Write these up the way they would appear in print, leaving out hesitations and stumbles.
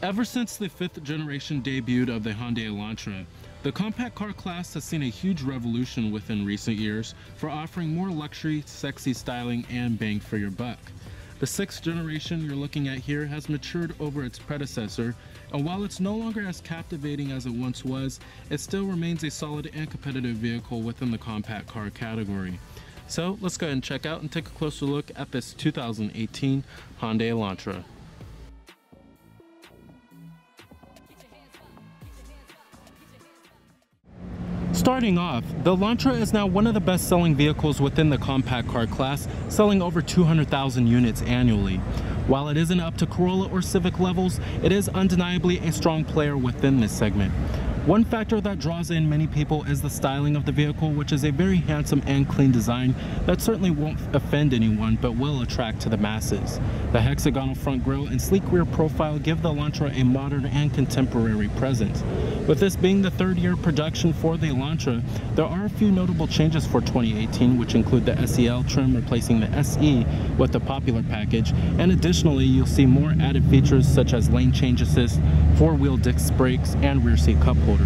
Ever since the 5th generation debut of the Hyundai Elantra, the compact car class has seen a huge revolution within recent years for offering more luxury, sexy styling, and bang for your buck. The 6th generation you're looking at here has matured over its predecessor, and while it's no longer as captivating as it once was, it still remains a solid and competitive vehicle within the compact car category. So let's go ahead and check out and take a closer look at this 2018 Hyundai Elantra. Starting off, the Elantra is now one of the best-selling vehicles within the compact car class, selling over 200,000 units annually. While it isn't up to Corolla or Civic levels, it is undeniably a strong player within this segment. One factor that draws in many people is the styling of the vehicle, which is a very handsome and clean design that certainly won't offend anyone but will attract to the masses. The hexagonal front grille and sleek rear profile give the Elantra a modern and contemporary presence. With this being the 3rd year production for the Elantra, there are a few notable changes for 2018, which include the SEL trim replacing the SE with the popular package, and additionally you'll see more added features such as lane change assist, 4-wheel disc brakes, and rear seat cup holders.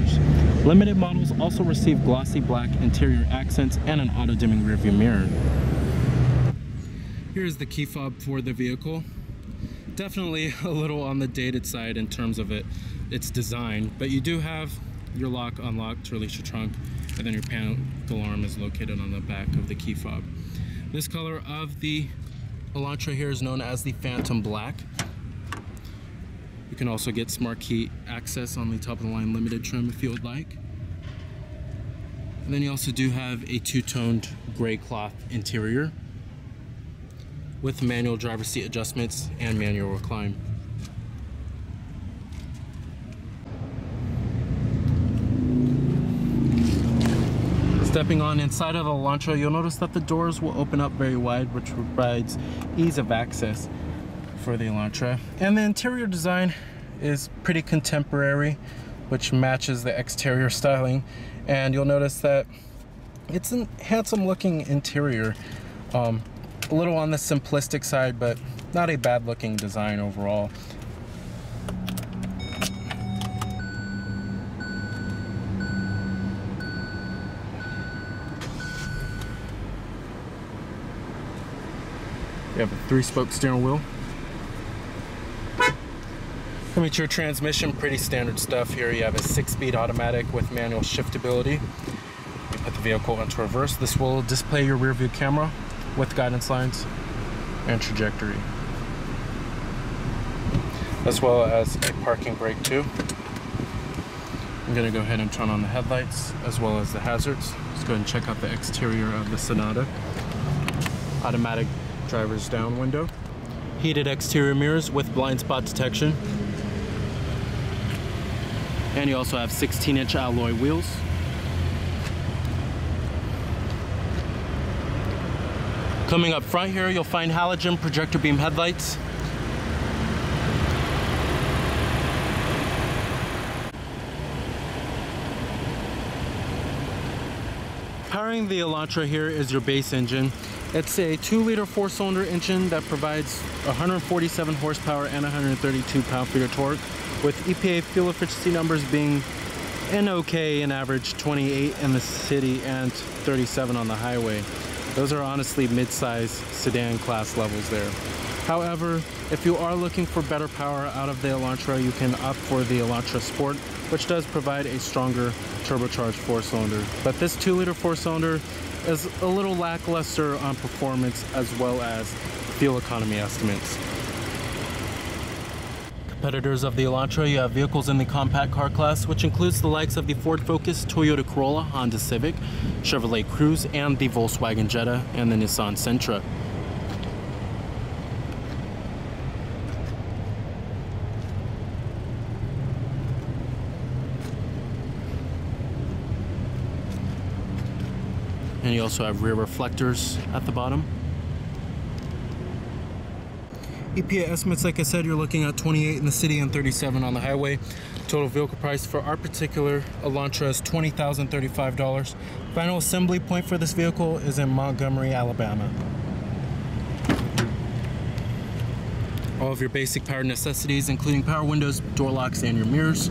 Limited models also receive glossy black interior accents and an auto-dimming rearview mirror. Here's the key fob for the vehicle. Definitely a little on the dated side in terms of its design, but you do have your lock unlock to release your trunk, and then your panic alarm is located on the back of the key fob. This color of the Elantra here is known as the Phantom Black. You can also get smart key access on the top of the line limited trim if you would like. And then you also do have a 2-toned gray cloth interior with manual driver seat adjustments and manual recline. Stepping on inside of the Elantra, you'll notice that the doors will open up very wide, which provides ease of access for the Elantra. And the interior design is pretty contemporary, which matches the exterior styling. And you'll notice that it's a handsome looking interior. A little on the simplistic side, but not a bad looking design overall. You have a 3-spoke steering wheel. Coming to your transmission, pretty standard stuff here. You have a 6-speed automatic with manual shiftability. You put the vehicle into reverse. This will display your rear view camera with guidance lines and trajectory, as well as a parking brake too. I'm going to go ahead and turn on the headlights as well as the hazards. Let's go ahead and check out the exterior of the Sonata. Automatic driver's down window. Heated exterior mirrors with blind spot detection. And you also have 16-inch alloy wheels. Coming up front here, you'll find halogen projector beam headlights. Powering the Elantra here is your base engine. It's a 2-liter 4-cylinder engine that provides 147 horsepower and 132 pound-feet of torque, with EPA fuel efficiency numbers being an average 28 in the city and 37 on the highway. Those are honestly mid-size sedan class levels there. However, if you are looking for better power out of the Elantra, you can opt for the Elantra Sport, which does provide a stronger turbocharged 4-cylinder. But this 2-liter 4-cylinder is a little lackluster on performance as well as fuel economy estimates. Competitors of the Elantra, you have vehicles in the compact car class, which includes the likes of the Ford Focus, Toyota Corolla, Honda Civic, Chevrolet Cruze, and the Volkswagen Jetta and the Nissan Sentra. And you also have rear reflectors at the bottom. EPA estimates, like I said, you're looking at 28 in the city and 37 on the highway. Total vehicle price for our particular Elantra is $20,035. Final assembly point for this vehicle is in Montgomery, Alabama. All of your basic power necessities, including power windows, door locks, and your mirrors.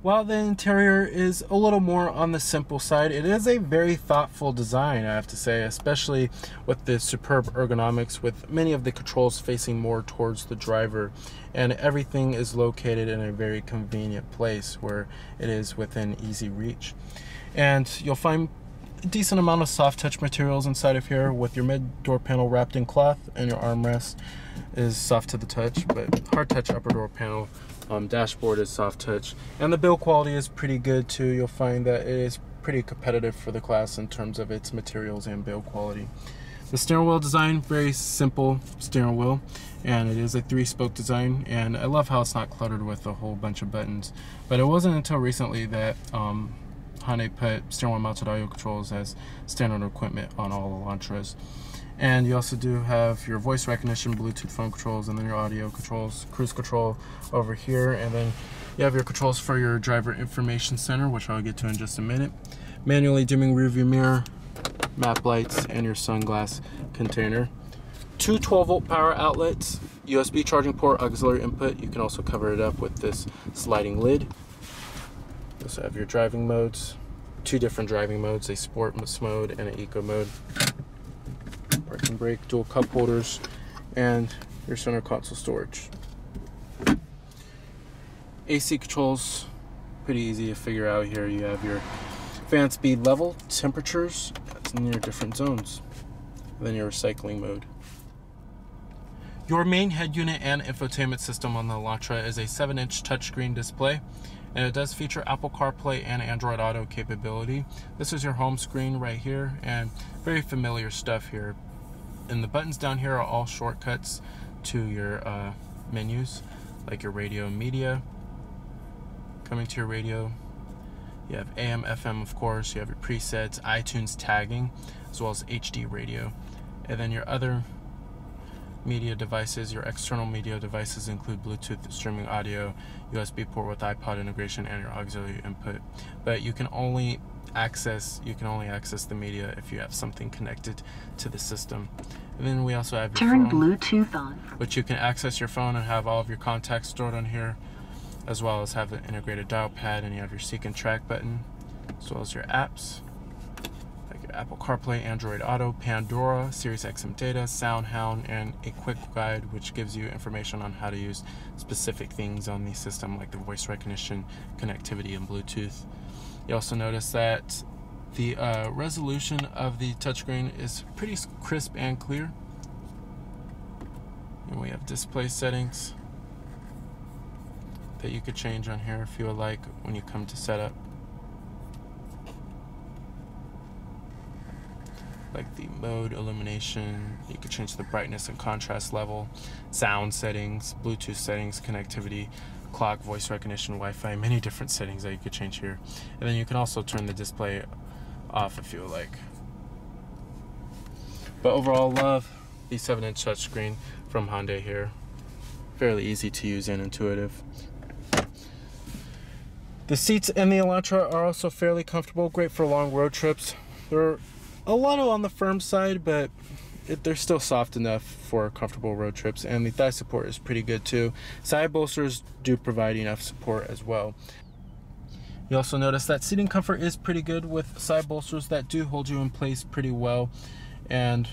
While the interior is a little more on the simple side, it is a very thoughtful design, I have to say, especially with the superb ergonomics, with many of the controls facing more towards the driver, and everything is located in a very convenient place where it is within easy reach. And you'll find a decent amount of soft touch materials inside of here, with your mid door panel wrapped in cloth, and your armrest is soft to the touch, but hard touch upper door panel. Dashboard is soft touch, and the build quality is pretty good too. You'll find that it is pretty competitive for the class in terms of its materials and build quality. The steering wheel design, very simple steering wheel, and it is a 3-spoke design, and I love how it's not cluttered with a whole bunch of buttons. But it wasn't until recently that Hyundai put steering wheel mounted audio controls as standard equipment on all Elantras. And you also do have your voice recognition, Bluetooth phone controls, and then your audio controls, cruise control over here, and then you have your controls for your driver information center, which I'll get to in just a minute. Manually dimming rear view mirror, map lights, and your sunglass container. 2 12-volt power outlets, USB charging port, auxiliary input. You can also cover it up with this sliding lid. You also have your driving modes, 2 different driving modes, a sport mode and an eco mode. Parking brake, dual cup holders, and your center console storage. AC controls, pretty easy to figure out here. You have your fan speed level, temperatures, that's in your different zones. And then your recycling mode. Your main head unit and infotainment system on the Elantra is a 7-inch touchscreen display, and it does feature Apple CarPlay and Android Auto capability. This is your home screen right here, and very familiar stuff here. And the buttons down here are all shortcuts to your menus, like your radio and media. Coming to your radio, you have AM, FM, of course. You have your presets, iTunes tagging, as well as HD radio. And then your other media devices, your external media devices include Bluetooth streaming audio, USB port with iPod integration, and your auxiliary input. But you can only access the media if you have something connected to the system. And then we also have your phone, Bluetooth on, which you can access your phone and have all of your contacts stored on here, as well as have an integrated dial pad, and you have your seek and track button, as well as your apps like your Apple CarPlay, Android Auto, Pandora, SiriusXM data, SoundHound, and a quick guide which gives you information on how to use specific things on the system, like the voice recognition, connectivity, and Bluetooth. You also notice that the resolution of the touchscreen is pretty crisp and clear. And we have display settings that you could change on here if you would like when you come to setup. Like the mode, illumination, you could change the brightness and contrast level, sound settings, Bluetooth settings, connectivity, clock, voice recognition, Wi-Fi, many different settings that you could change here. And then you can also turn the display off if you would like. But overall, love the 7-inch touchscreen from Hyundai here. Fairly easy to use and intuitive. The seats in the Elantra are also fairly comfortable, great for long road trips. They're a little on the firm side, but they're still soft enough for comfortable road trips, and the thigh support is pretty good too. Side bolsters do provide enough support as well. You also notice that seating comfort is pretty good with side bolsters that do hold you in place pretty well, and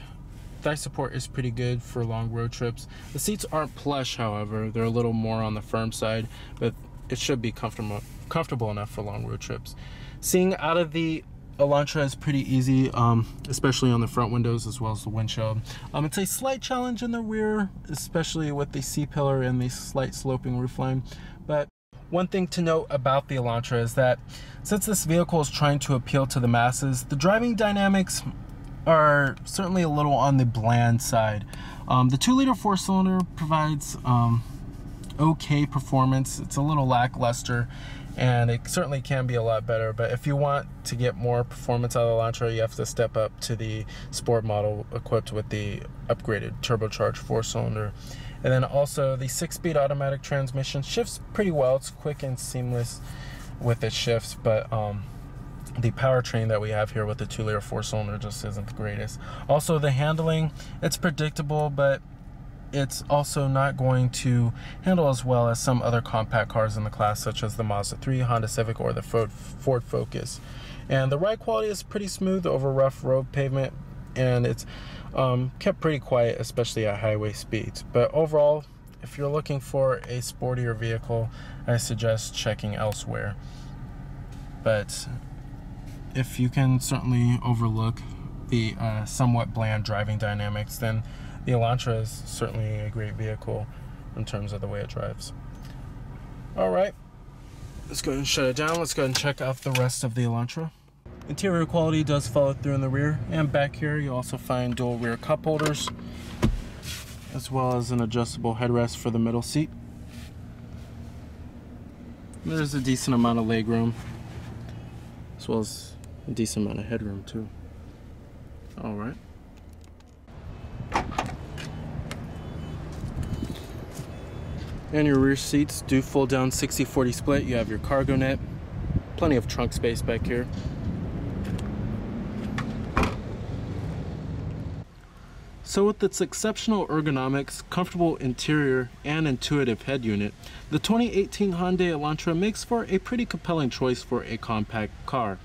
thigh support is pretty good for long road trips. The seats aren't plush, however, they're a little more on the firm side, but it should be comfortable enough for long road trips. Seeing out of the Elantra is pretty easy, especially on the front windows as well as the windshield. It's a slight challenge in the rear, especially with the C-pillar and the slight sloping roofline. But one thing to note about the Elantra is that since this vehicle is trying to appeal to the masses, the driving dynamics are certainly a little on the bland side. The 2-liter 4-cylinder provides okay performance. It's a little lackluster, and it certainly can be a lot better, but if you want to get more performance out of the Elantra, you have to step up to the sport model equipped with the upgraded turbocharged 4-cylinder. And then also the 6-speed automatic transmission shifts pretty well. It's quick and seamless with its shifts, but the powertrain that we have here with the 2-liter 4-cylinder just isn't the greatest. Also, the handling, it's predictable, but it's also not going to handle as well as some other compact cars in the class, such as the Mazda 3, Honda Civic, or the Ford Focus. And the ride quality is pretty smooth over rough road pavement, and it's kept pretty quiet, especially at highway speeds. But overall, if you're looking for a sportier vehicle, I suggest checking elsewhere. But if you can certainly overlook the somewhat bland driving dynamics, then the Elantra is certainly a great vehicle in terms of the way it drives. Alright, let's go ahead and shut it down. Let's go ahead and check out the rest of the Elantra. Interior quality does follow through in the rear, and back here you also find dual rear cup holders, as well as an adjustable headrest for the middle seat. There's a decent amount of legroom, as well as a decent amount of headroom too. Alright. And your rear seats do fold down 60-40 split. You have your cargo net, plenty of trunk space back here. So with its exceptional ergonomics, comfortable interior, and intuitive head unit, the 2018 Hyundai Elantra makes for a pretty compelling choice for a compact car.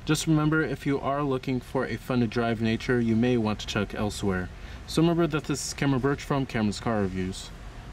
Just remember, if you are looking for a fun to drive nature, you may want to check elsewhere. So remember that this is Cameron Birch from Cameron's Car Reviews.